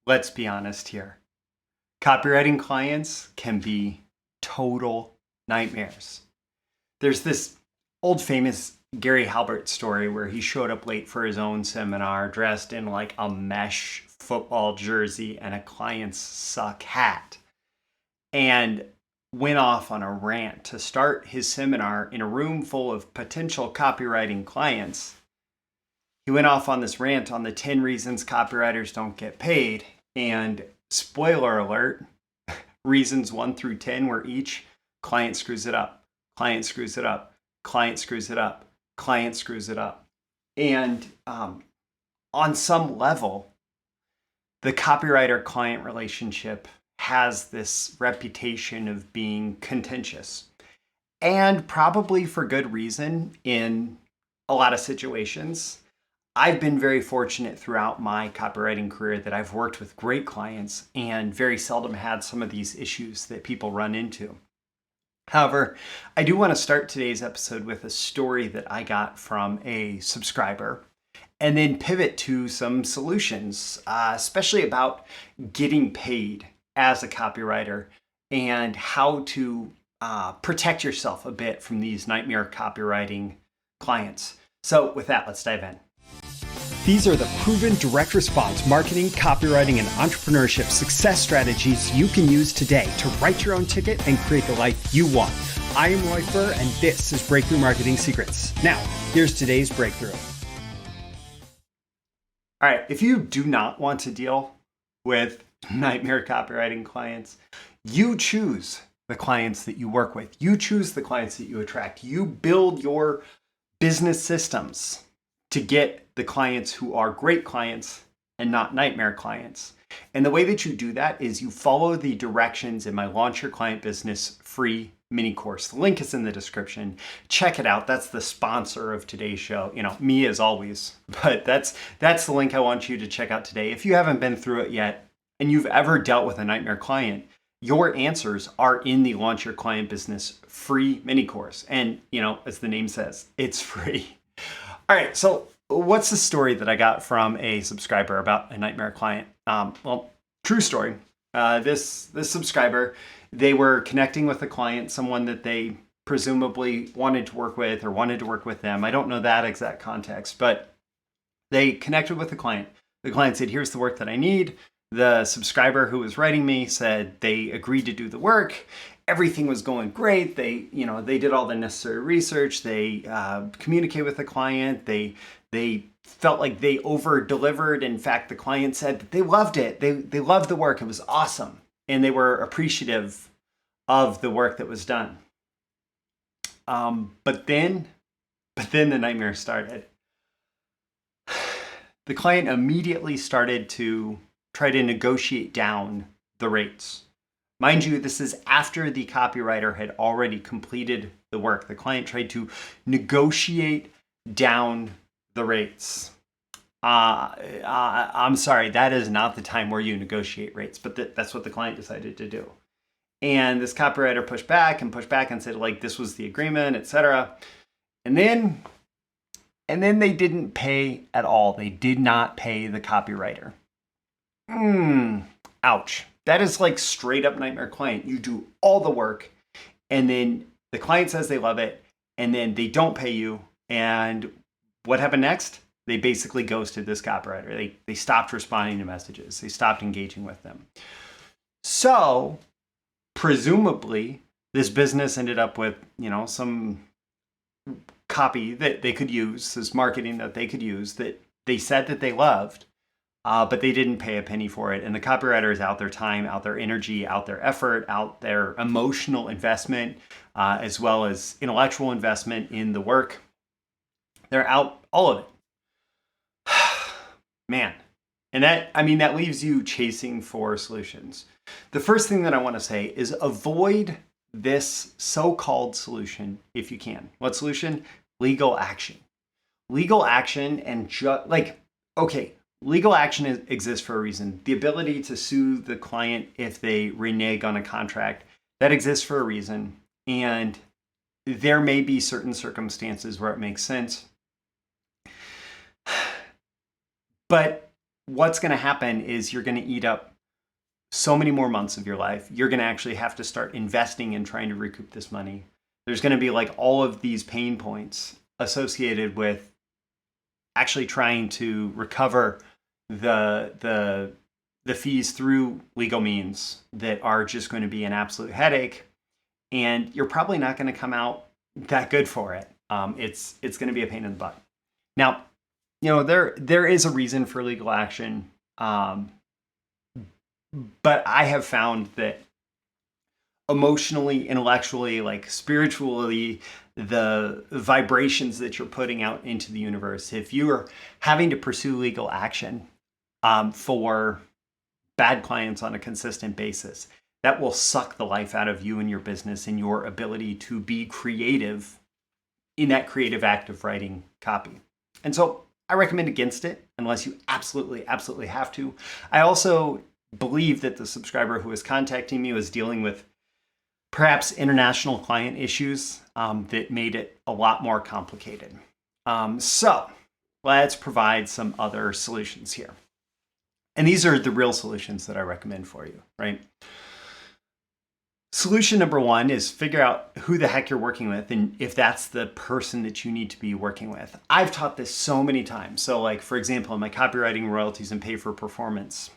let's be honest here. Copywriting clients can be total nightmares. There's this old famous Gary Halbert story where he showed up late for his own seminar dressed in like a mesh football jersey and a client's suck hat, and went off on a rant to start his seminar in a room full of potential copywriting clients. He went off on this rant on the 10 reasons copywriters don't get paid. And spoiler alert, reasons 1 through 10 were each client screws it up, client screws it up, client screws it up, client screws it up. And on some level, the copywriter-client relationship has this reputation of being contentious, and probably for good reason in a lot of situations. I've been very fortunate throughout my copywriting career that I've worked with great clients and very seldom had some of these issues that people run into. However, I do want to start today's episode with a story that I got from a subscriber and then pivot to some solutions, especially about getting paid as a copywriter and how to protect yourself a bit from these nightmare copywriting clients. So with that, let's dive in. These are the proven direct response marketing, copywriting, and entrepreneurship success strategies you can use today to write your own ticket and create the life you want. I am Roy Furr, and this is Breakthrough Marketing Secrets. Now, here's today's breakthrough. All right, if you do not want to deal with nightmare copywriting clients, you choose the clients that you work with. You choose the clients that you attract. You build your business systems to get the clients who are great clients and not nightmare clients. And the way that you do that is you follow the directions in my Launch Your Client Business free mini course. The link is in the description. Check it out. That's the sponsor of today's show. Me as always, but that's the link I want you to check out today. If you haven't been through it yet and you've ever dealt with a nightmare client, your answers are in the Launch Your Client Business free mini course. And, as the name says, it's free. All right, so what's the story that I got from a subscriber about a nightmare client? True story. This subscriber, they were connecting with a client, someone that they presumably wanted to work with or wanted to work with them. I don't know that exact context, but they connected with the client. The client said, here's the work that I need. The subscriber who was writing me said they agreed to do the work. Everything was going great. They did all the necessary research. They communicate with the client. They felt like they over-delivered. In fact, the client said that they loved it. They loved the work. It was awesome. And they were appreciative of the work that was done. But then the nightmare started. The client immediately started to try to negotiate down the rates. Mind you, this is after the copywriter had already completed the work. The client tried to negotiate down the rates. I'm sorry, that is not the time where you negotiate rates, but that's what the client decided to do. And this copywriter pushed back and said, like, this was the agreement, etc. And then they didn't pay at all. They did not pay the copywriter. Ouch. That is like straight up nightmare client. You do all the work and then the client says they love it and then they don't pay you. And what happened next? They basically ghosted this copywriter. They stopped responding to messages. They stopped engaging with them. So presumably this business ended up with, some copy that they could use, this marketing that they could use that they said that they loved. But they didn't pay a penny for it. And the copywriter is out their time, out their energy, out their effort, out their emotional investment, as well as intellectual investment in the work. They're out all of it. Man. And that leaves you chasing for solutions. The first thing that I want to say is avoid this so-called solution if you can. What solution? Legal action. Legal action and legal action exists for a reason. The ability to sue the client if they renege on a contract, that exists for a reason. And there may be certain circumstances where it makes sense. But what's going to happen is you're going to eat up so many more months of your life. You're going to actually have to start investing in trying to recoup this money. There's going to be like all of these pain points associated with actually trying to recover the fees through legal means that are just going to be an absolute headache. And you're probably not going to come out that good for it. It's going to be a pain in the butt. Now, there is a reason for legal action. But I have found that emotionally, intellectually, like spiritually, the vibrations that you're putting out into the universe, if you are having to pursue legal action for bad clients on a consistent basis, that will suck the life out of you and your business and your ability to be creative in that creative act of writing copy. And so I recommend against it unless you absolutely have to. I also believe that the subscriber who was contacting me was dealing with perhaps international client issues that made it a lot more complicated. So let's provide some other solutions here. And these are the real solutions that I recommend for you, right? Solution number one is figure out who the heck you're working with and if that's the person that you need to be working with. I've taught this so many times. So like, for example, in my copywriting royalties and pay for performance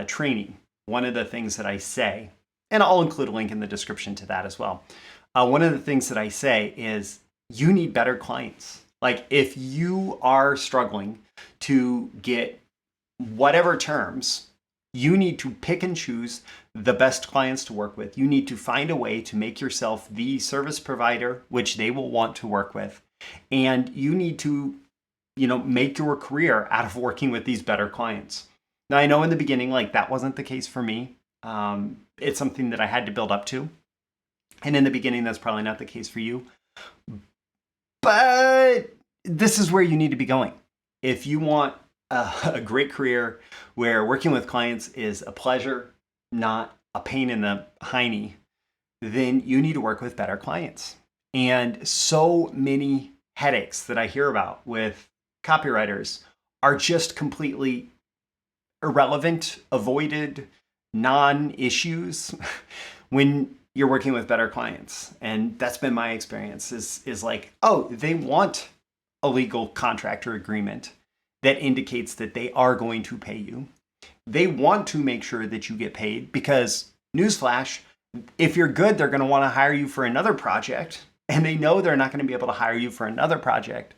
training, one of the things that I say, and I'll include a link in the description to that as well. One of the things that I say is you need better clients. Like if you are struggling to get whatever terms, you need to pick and choose the best clients to work with. You need to find a way to make yourself the service provider, which they will want to work with. And you need to, make your career out of working with these better clients. Now, I know in the beginning, like that wasn't the case for me. It's something that I had to build up to. And in the beginning, that's probably not the case for you. But this is where you need to be going. If you want a great career where working with clients is a pleasure, not a pain in the hiney, then you need to work with better clients. And so many headaches that I hear about with copywriters are just completely irrelevant, avoided, non-issues when you're working with better clients. And that's been my experience is like, oh, they want a legal contract or agreement that indicates that they are going to pay you. They want to make sure that you get paid because, newsflash, if you're good, they're going to want to hire you for another project. And they know they're not going to be able to hire you for another project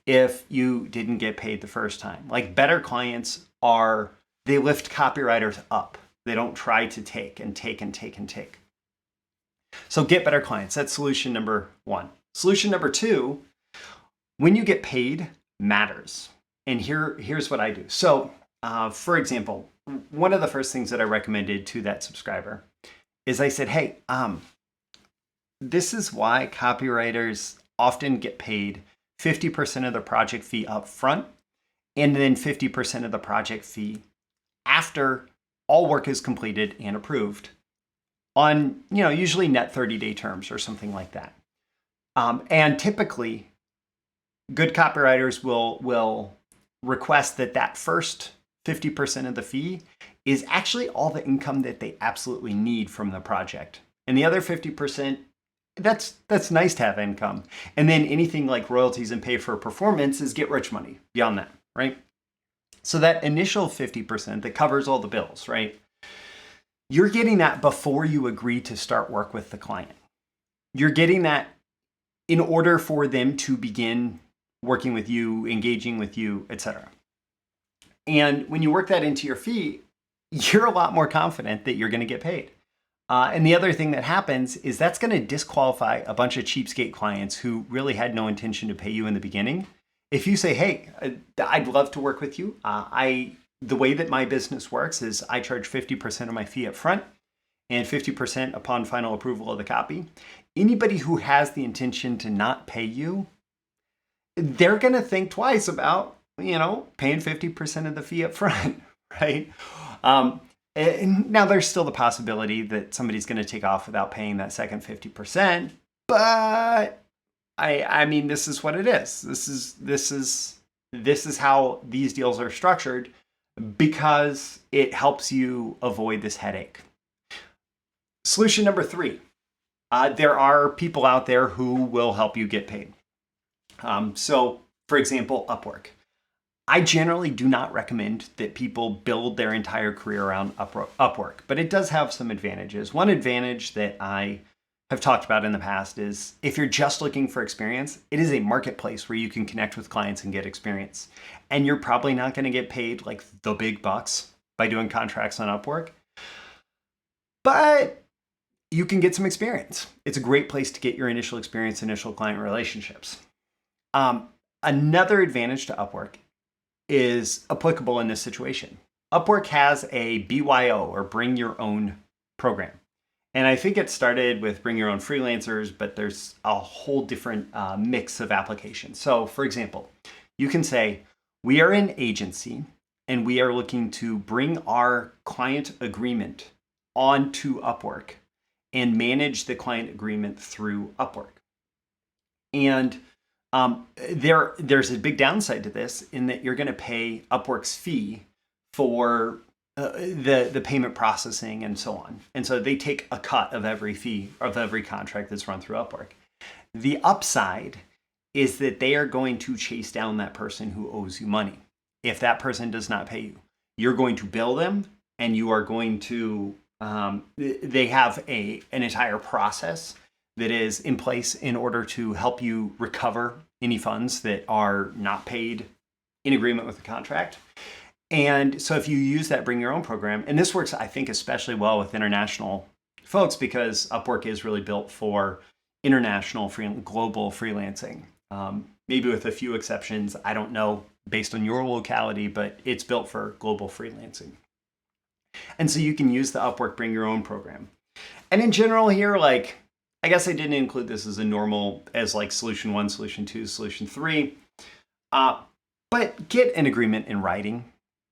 if you didn't get paid the first time. Like better clients they lift copywriters up. They don't try to take and take and take and take. So get better clients. That's solution number one. Solution number two, when you get paid matters. And here's what I do. So for example, one of the first things that I recommended to that subscriber is I said, hey, this is why copywriters often get paid 50% of the project fee up front and then 50% of the project fee after all work is completed and approved on, usually net 30-day terms or something like that. And typically, good copywriters will request that first 50% of the fee is actually all the income that they absolutely need from the project. And the other 50%, that's nice to have income. And then anything like royalties and pay for performance is get rich money beyond that, right? So that initial 50% that covers all the bills, right? You're getting that before you agree to start work with the client. You're getting that in order for them to begin working with you, engaging with you, etc. And when you work that into your fee, you're a lot more confident that you're going to get paid. And the other thing that happens is that's going to disqualify a bunch of cheapskate clients who really had no intention to pay you in the beginning. If you say, hey, I'd love to work with you. The way that my business works is I charge 50% of my fee up front and 50% upon final approval of the copy. Anybody who has the intention to not pay you, they're going to think twice about, paying 50% of the fee up front, right? And now there's still the possibility that somebody's going to take off without paying that second 50%, but I mean, this is what it is. This is how these deals are structured because it helps you avoid this headache. Solution number 3, there are people out there who will help you get paid. So, for example, Upwork. I generally do not recommend that people build their entire career around Upwork, but it does have some advantages. One advantage that I have talked about in the past is if you're just looking for experience, it is a marketplace where you can connect with clients and get experience. And you're probably not going to get paid like the big bucks by doing contracts on Upwork, but you can get some experience. It's a great place to get your initial experience, initial client relationships. Another advantage to Upwork is applicable in this situation. Upwork has a BYO, or Bring Your Own program. And I think it started with Bring Your Own Freelancers, but there's a whole different mix of applications. So for example, you can say, we are an agency and we are looking to bring our client agreement onto Upwork and manage the client agreement through Upwork. And there's a big downside to this in that you're going to pay Upwork's fee for the payment processing and so on. And so they take a cut of every fee of every contract that's run through Upwork. The upside is that they are going to chase down that person who owes you money. If that person does not pay you, you're going to bill them, and you are going to, they have an entire process that is in place in order to help you recover any funds that are not paid in agreement with the contract. And so if you use that Bring Your Own program, and this works, I think, especially well with international folks because Upwork is really built for international, global freelancing. Maybe with a few exceptions, I don't know, based on your locality, but it's built for global freelancing. And so you can use the Upwork Bring Your Own program. And in general here, like, I guess I didn't include this as like solution 1, solution 2, solution 3, but get an agreement in writing.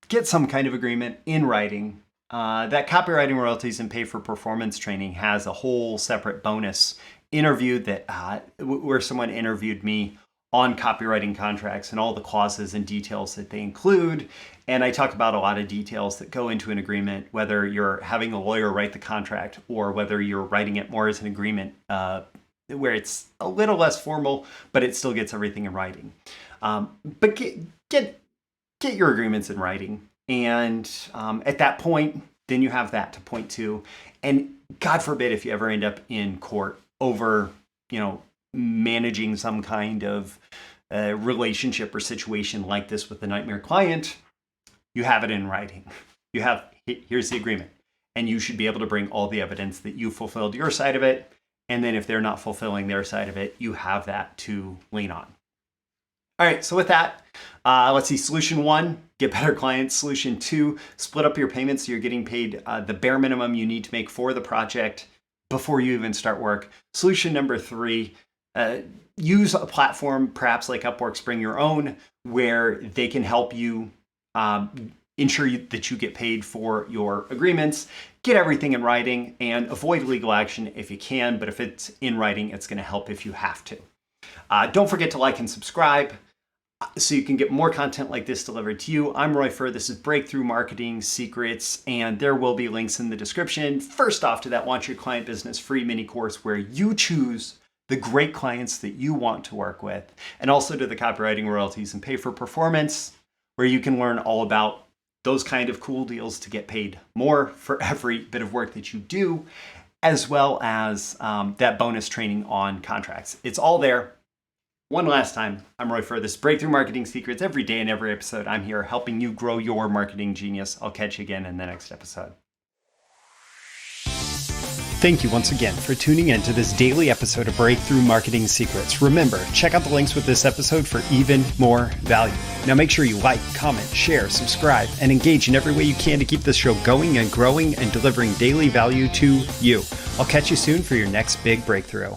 Get some kind of agreement in writing. That Copywriting Royalties and Pay for Performance training has a whole separate bonus interview that where someone interviewed me on copywriting contracts and all the clauses and details that they include. And I talk about a lot of details that go into an agreement, whether you're having a lawyer write the contract or whether you're writing it more as an agreement where it's a little less formal, but it still gets everything in writing. But get your agreements in writing. And at that point, then you have that to point to. And God forbid if you ever end up in court over, managing some kind of relationship or situation like this with the nightmare client, you have it in writing. Here's the agreement. And you should be able to bring all the evidence that you fulfilled your side of it. And then if they're not fulfilling their side of it, you have that to lean on. All right, so with that, let's see, solution 1, get better clients. Solution 2, split up your payments so you're getting paid the bare minimum you need to make for the project before you even start work. Solution number 3, use a platform, perhaps like Upwork's Bring Your Own, where they can help you ensure that you get paid for your agreements. Get everything in writing and avoid legal action if you can, but if it's in writing, it's going to help if you have to. Don't forget to like and subscribe so you can get more content like this delivered to you. I'm Roy Furr. This is Breakthrough Marketing Secrets, and there will be links in the description. First off, to that Launch Your Client Business free mini course where you choose the great clients that you want to work with, and also to the Copywriting Royalties and Pay for Performance, where you can learn all about those kind of cool deals to get paid more for every bit of work that you do, as well as that bonus training on contracts. It's all there. One last time, I'm Roy Furr. This is Breakthrough Marketing Secrets. Every day and every episode, I'm here helping you grow your marketing genius. I'll catch you again in the next episode. Thank you once again for tuning in to this daily episode of Breakthrough Marketing Secrets. Remember, check out the links with this episode for even more value. Now make sure you like, comment, share, subscribe, and engage in every way you can to keep this show going and growing and delivering daily value to you. I'll catch you soon for your next big breakthrough.